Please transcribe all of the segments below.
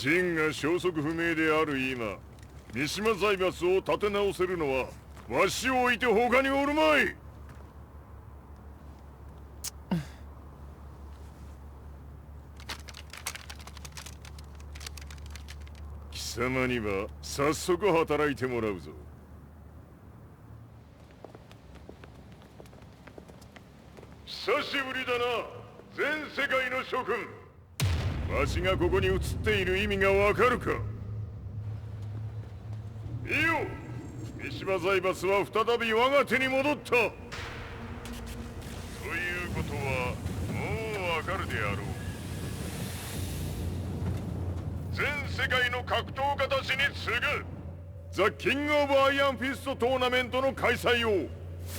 陣が消息不明である今、三島財閥を立て直せるのはわしを置いて他におるまい。貴様には早速働いてもらうぞ。久しぶりだな、全世界の諸君。わしがここに映っている意味がわかるか。見よ、三島財閥は再び我が手に戻った。ということはもうわかるであろう。全世界の格闘家たちに次ぐザ・キング・オブ・アイアンフィストトーナメントの開催を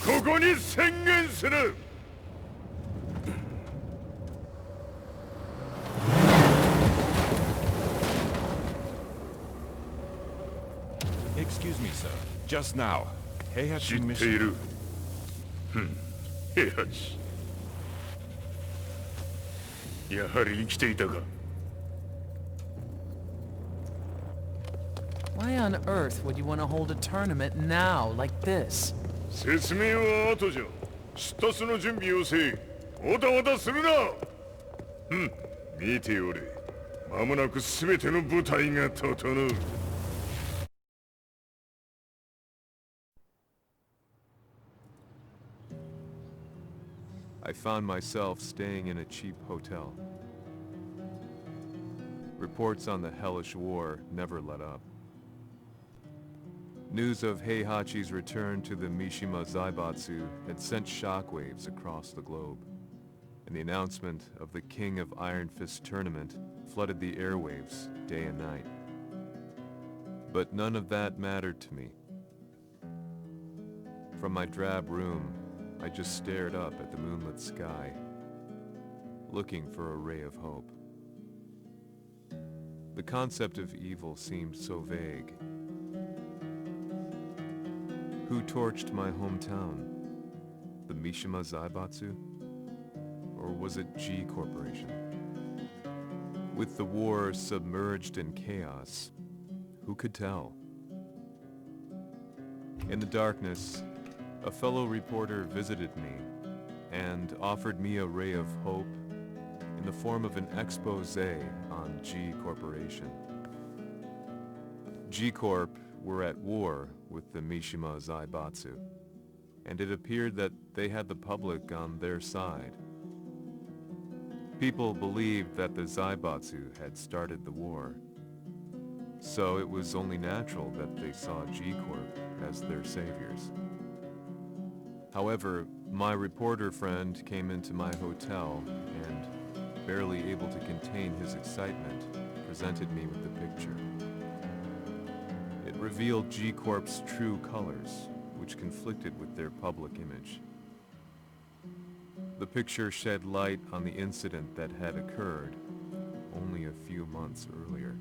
ここに宣言する。Excuse me, sir. Just now, Heihachi 知っている。平八。やはり生きていたか。Why on earth would you want to hold a tournament now, like this? 説明は後じゃ。出立の準備をせい。おたおたするな。見ておれ。間もなく全ての部隊が整う。I found myself staying in a cheap hotel. Reports on the hellish war never let up. News of Heihachi's return to the Mishima Zaibatsu had sent shockwaves across the globe, and the announcement of the King of Iron Fist tournament flooded the airwaves day and night. But none of that mattered to me. From my drab room, I just stared up at the moonlit sky, looking for a ray of hope. The concept of evil seemed so vague. Who torched my hometown? The Mishima Zaibatsu? Or was it G Corporation? With the war submerged in chaos, who could tell? In the darkness, a fellow reporter visited me and offered me a ray of hope in the form of an expose on G Corporation. G Corp were at war with the Mishima Zaibatsu, and it appeared that they had the public on their side. People believed that the Zaibatsu had started the war, so it was only natural that they saw G Corp as their saviors. However, my reporter friend came into my hotel and, barely able to contain his excitement, presented me with the picture. It revealed G Corp's true colors, which conflicted with their public image. The picture shed light on the incident that had occurred only a few months earlier.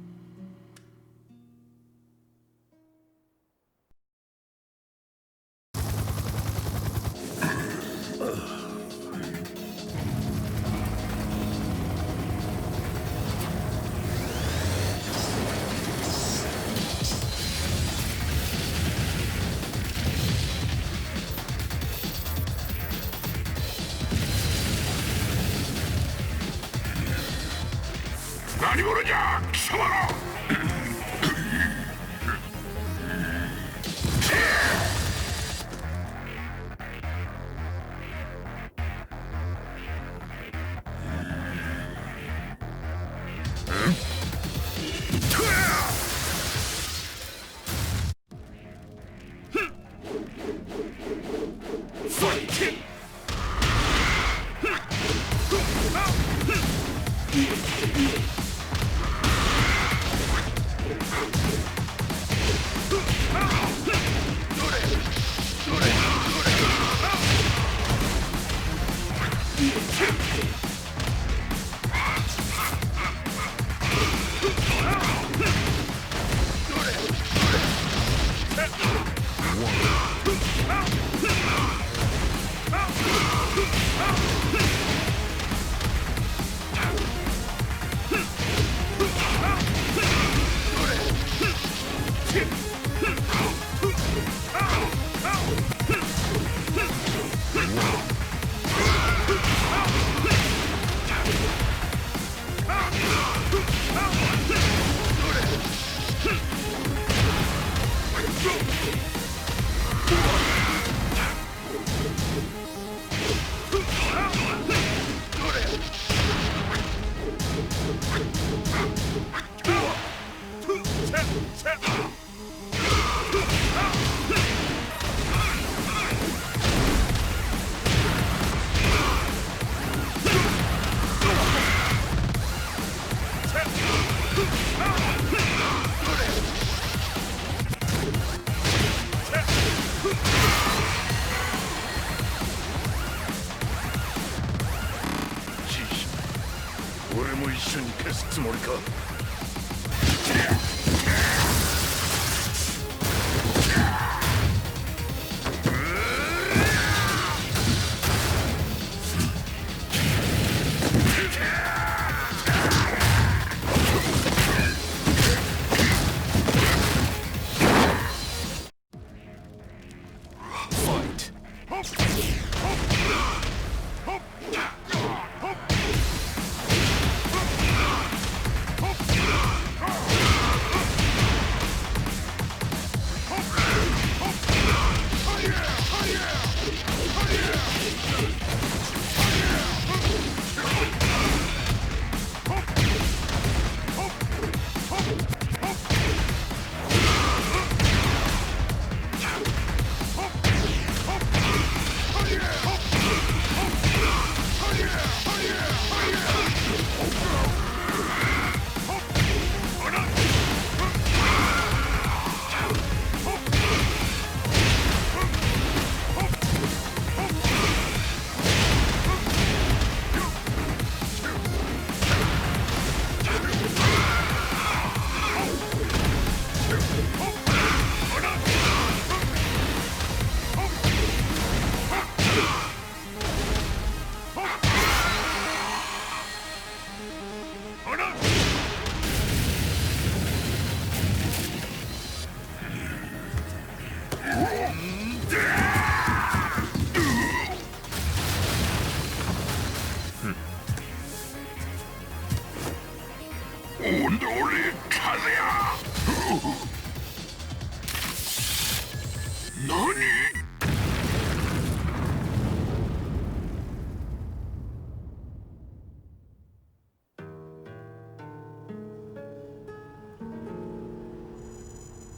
俺も一緒に消すつもりか。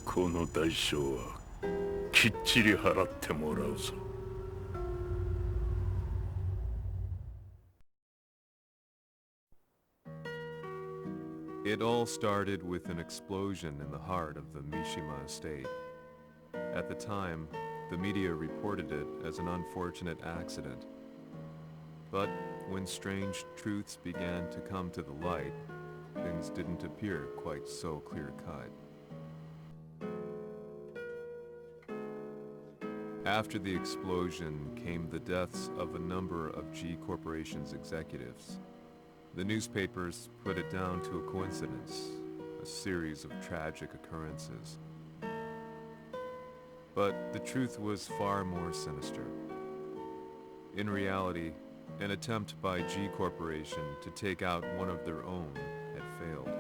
この代償はきっちり払ってもらうぞ。It all started with an explosion in the heart of the Mishima estate. At the time, the media reported it as an unfortunate accident. But when strange truths began to come to the light, things didn't appear quite so clear-cut. After the explosion came the deaths of a number of G Corporation's executives. The newspapers put it down to a coincidence, a series of tragic occurrences. But the truth was far more sinister. In reality, an attempt by G Corporation to take out one of their own had failed.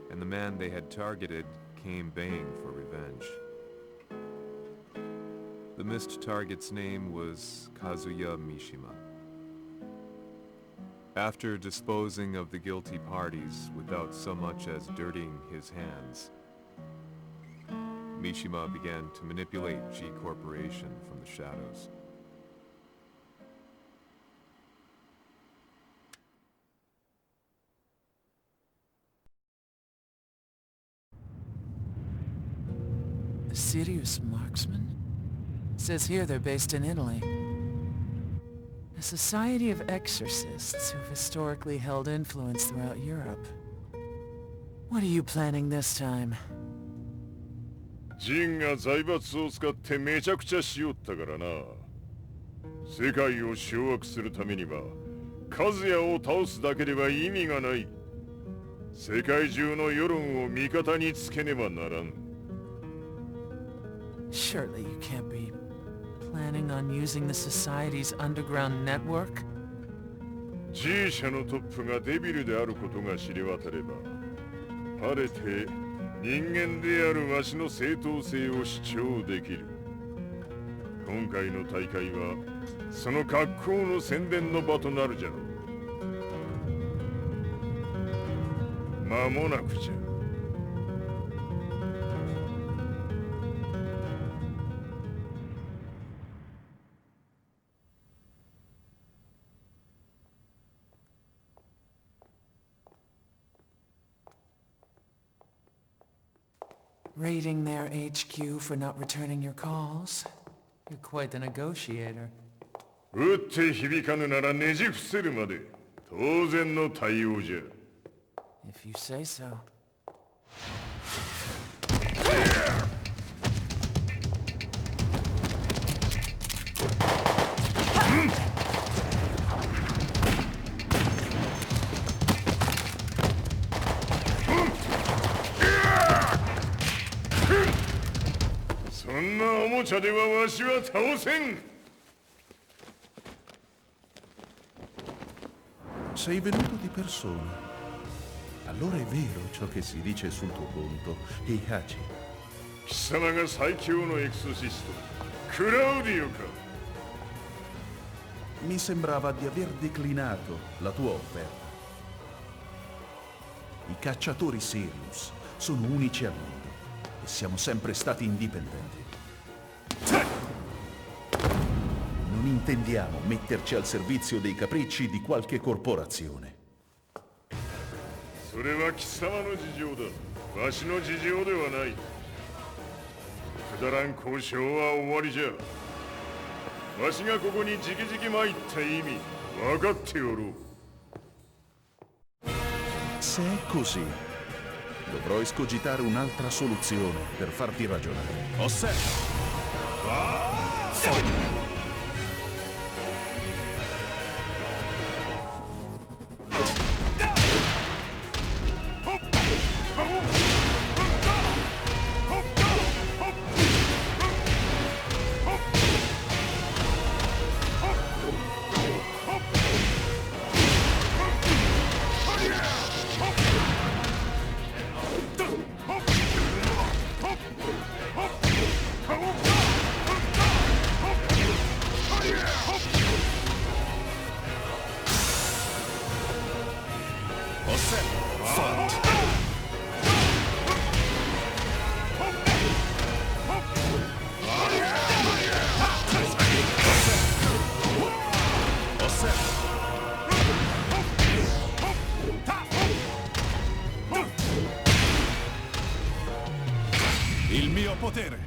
And the man they had targeted came baying for revenge. The missed target's name was Kazuya Mishima. After disposing of the guilty parties without so much as dirtying his hands, Mishima began to manipulate G Corporation from the shadows. A serious marksman? Says here they're based in Italy. A society of exorcists who've historically held influence throughout Europe. What are you planning this time? ジンが財閥を使ってめちゃくちゃしよったからな。世界を掌握するためにはカズヤを倒すだけでは意味がない。世界中の世論を味方につけねばならん。Surely you can't be planning on using the Society's underground network? G 社のトップがデビルであることが知れ渡れば、晴れて人間であるわしの正当性を主張できる。今回の大会はその格好の宣伝の場となるじゃろう。間もなくじゃ。Raiding their HQ for not returning your calls. You're quite the negotiator. 撃って響かぬならねじ伏せるまで当然の対応じゃ。 If you say so. そんなおもちゃではわしは倒せん。 Sei venuto di persona. Allora è vero ciò che si dice sul tuo conto, Heihachi. 貴様が最強のエクソシストクラウディオか。 Mi sembrava di aver declinato la tua offerta. I cacciatori Sirius sono unici al mondo e siamo sempre stati indipendenti. Non intendiamo metterci al servizio dei capricci di qualche corporazione. それは貴様の事情だ。わしの事情ではない。くだらん交渉は終わりじゃ。わしがここに直々参った意味分かっておろう。 Se è così, dovrò escogitare un'altra soluzione per farti ragionare. Osserva! Il mio potere!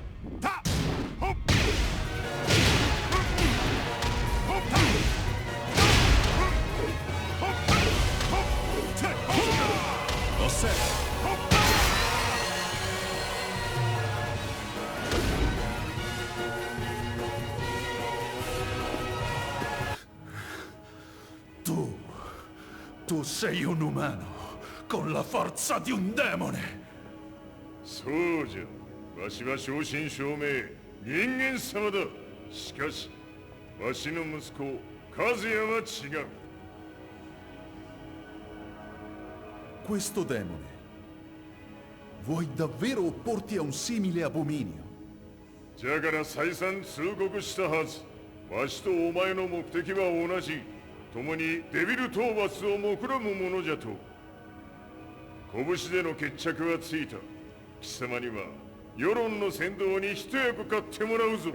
Ta! Hop! Osserva! Tu sei un umano con la forza di un demone. そうじゃ。わしは正真正銘人間様だ。しかしわしの息子和也は違う。 Questo demone. Vuoi davvero opporti a un simile abominio? じゃから再三通告したはず。わしとお前の目的は同じ。共にデビル討伐を目論むものじゃと。拳での決着はついた。貴様には世論の先導に一役買ってもらうぞ。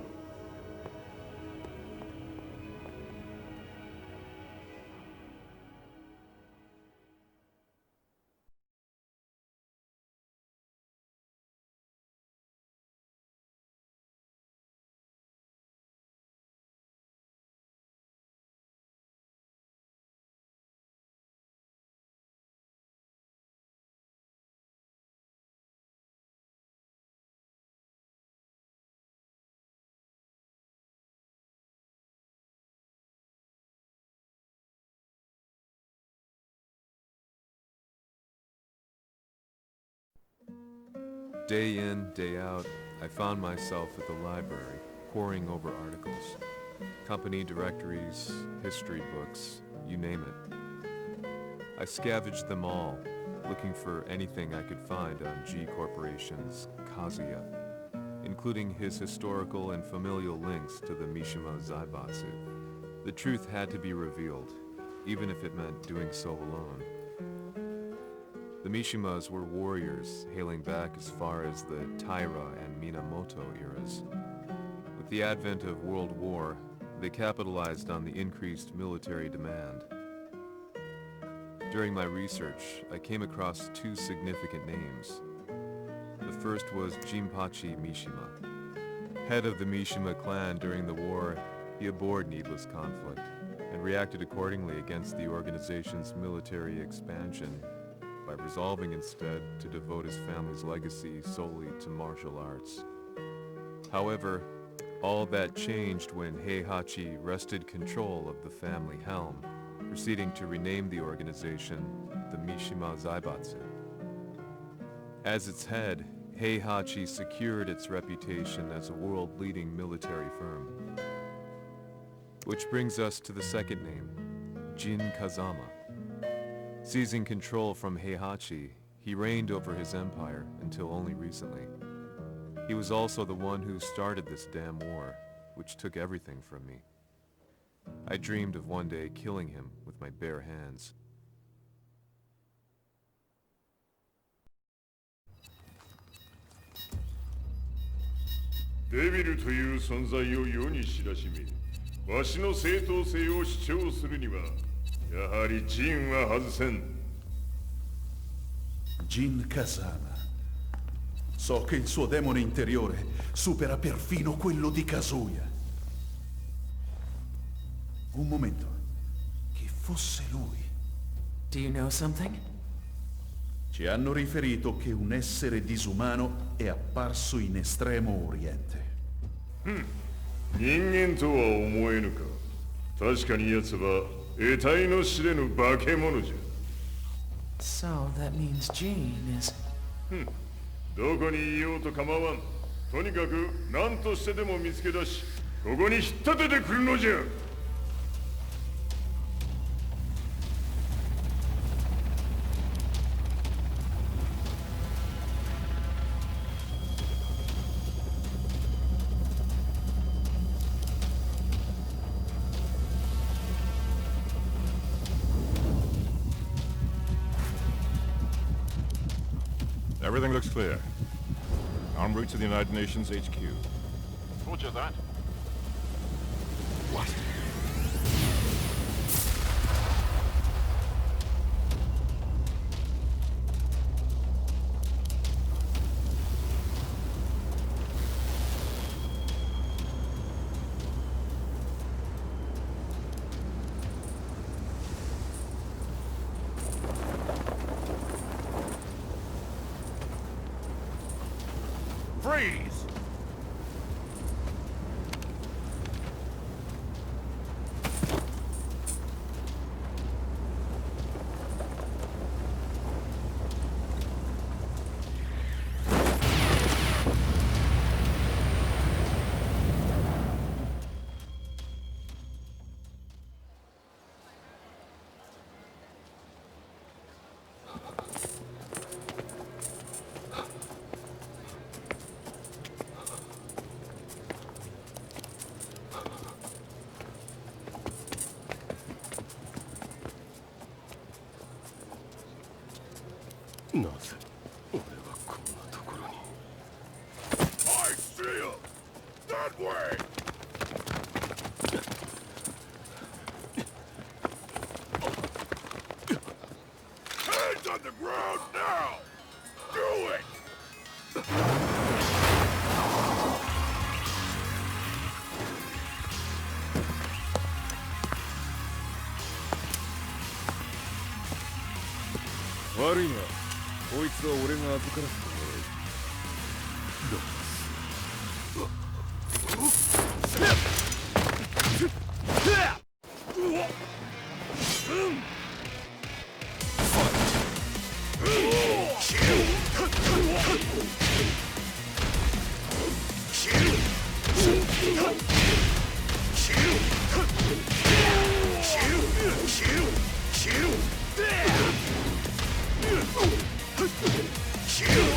Day in, day out, I found myself at the library, poring over articles. Company directories, history books, you name it. I scavenged them all, looking for anything I could find on G Corporation's Kazuya, including his historical and familial links to the Mishima Zaibatsu. The truth had to be revealed, even if it meant doing so alone. The Mishimas were warriors hailing back as far as the Taira and Minamoto eras. With the advent of World War, they capitalized on the increased military demand. During my research, I came across two significant names. The First was Jinpachi Mishima. Head of the Mishima clan during the war, he abhorred needless conflict and reacted accordingly against the organization's military expansion by resolving instead to devote his family's legacy solely to martial arts. However, all that changed when Heihachi wrested control of the family helm, proceeding to rename the organization the Mishima Zaibatsu. As its head, Heihachi secured its reputation as a world-leading military firm. Which brings us to the second name, Jin Kazama. Seizing control from Heihachi, he reigned over his empire until only recently. He was also the one who started this damn war, which took everything from me. I dreamed of one day killing him with my bare hands. デビルという存在を世に知らしめ、わしの正当性を主張するには、やはりジンは外せん。Jin Kazama. So che il suo demone interiore supera perfino quello di Kazuya. Un momento. Che fosse lui. Do you know something? Ci hanno riferito che un essere disumano è apparso in Estremo Oriente. 人間とは思えぬか。確かに奴は得体の知れぬ化け物じゃ。So that means Jean is... どこにいようと構わん。とにかく何としてでも見つけ出し、ここに引っ立ててくるのじゃ。Everything looks clear. En route to the United Nations HQ. Roger that. What? Freeze! I see him! That way! Hands on the ground now! Do it! Worry not. こいつは俺が預からせてもらう。Shoot!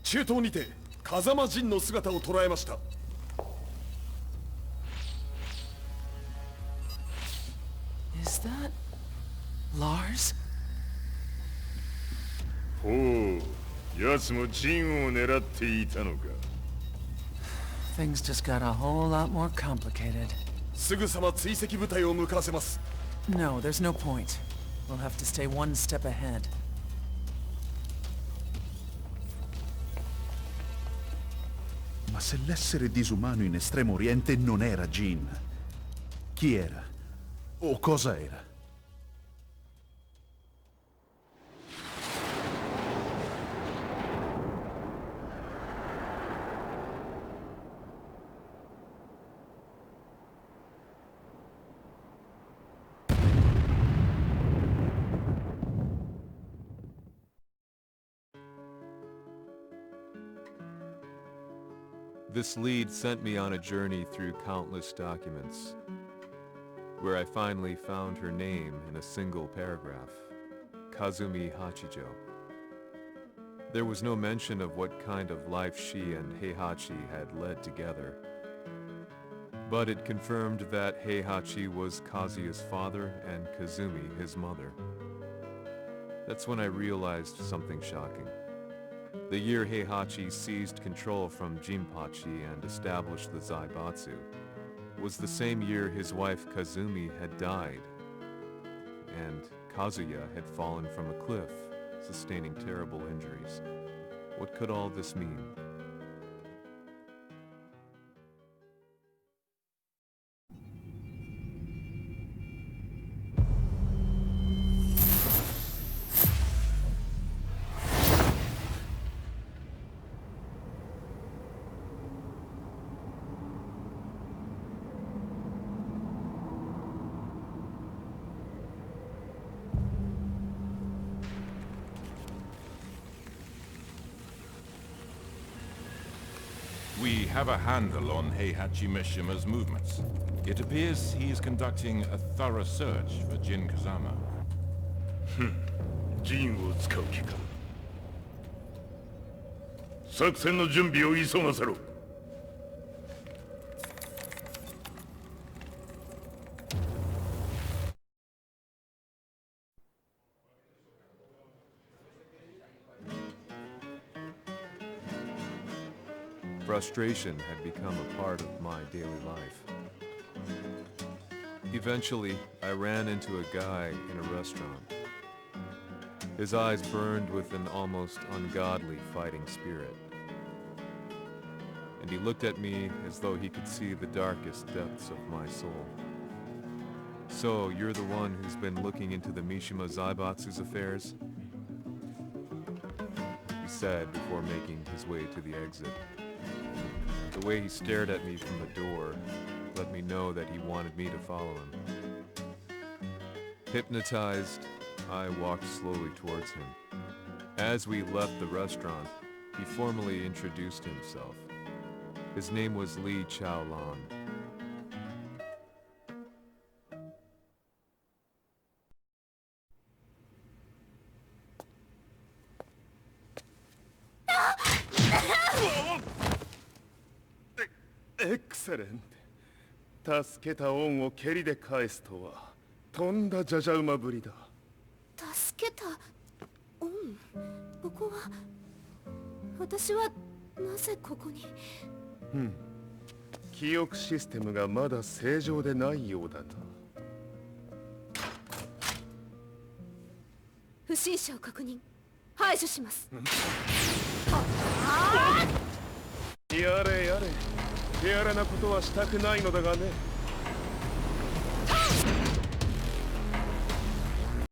中東にて風間陣の姿を捉えました。Is that Lars? ほう、奴もジンを狙っていたのか。Things just got a whole lot more complicated. すぐさま追跡部隊を向かわせます。No, there's no point. We'll have to stay one step ahead. Ma se l'essere disumano in Estremo Oriente non era Jin, chi era? O cosa era? This lead sent me on a journey through countless documents, where I finally found her name in a single paragraph, Kazumi Hachijo. There was no mention of what kind of life she and Heihachi had led together, but it confirmed that Heihachi was Kazuya's father and Kazumi his mother. That's when I realized something shocking. The year Heihachi seized control from Jinpachi and established the Zaibatsu was the same year his wife Kazumi had died, and Kazuya had fallen from a cliff, sustaining terrible injuries. What could all this mean? We have a handle on Heihachi Mishima's movements. It appears he is conducting a thorough search for Jin Kazama. ジンを使う気か。作戦の準備を急がせろ。Frustration had become a part of my daily life. Eventually, I ran into a guy in a restaurant. His eyes burned with an almost ungodly fighting spirit. And he looked at me as though he could see the darkest depths of my soul. "So, you're the one who's been looking into the Mishima Zaibatsu's affairs?" he said before making his way to the exit. The way he stared at me from the door let me know that he wanted me to follow him. Hypnotized, I walked slowly towards him. As we left the restaurant, he formally introduced himself. His name was Li Chaolan. Excellent. 助けた恩を蹴りで返すとはとんだじゃじゃ馬ぶりだ。助けた恩、ここは私はなぜここに。記憶システムがまだ正常でないようだな。不審者を確認、排除します。やれやれ、手荒なことはしたくないのだがね。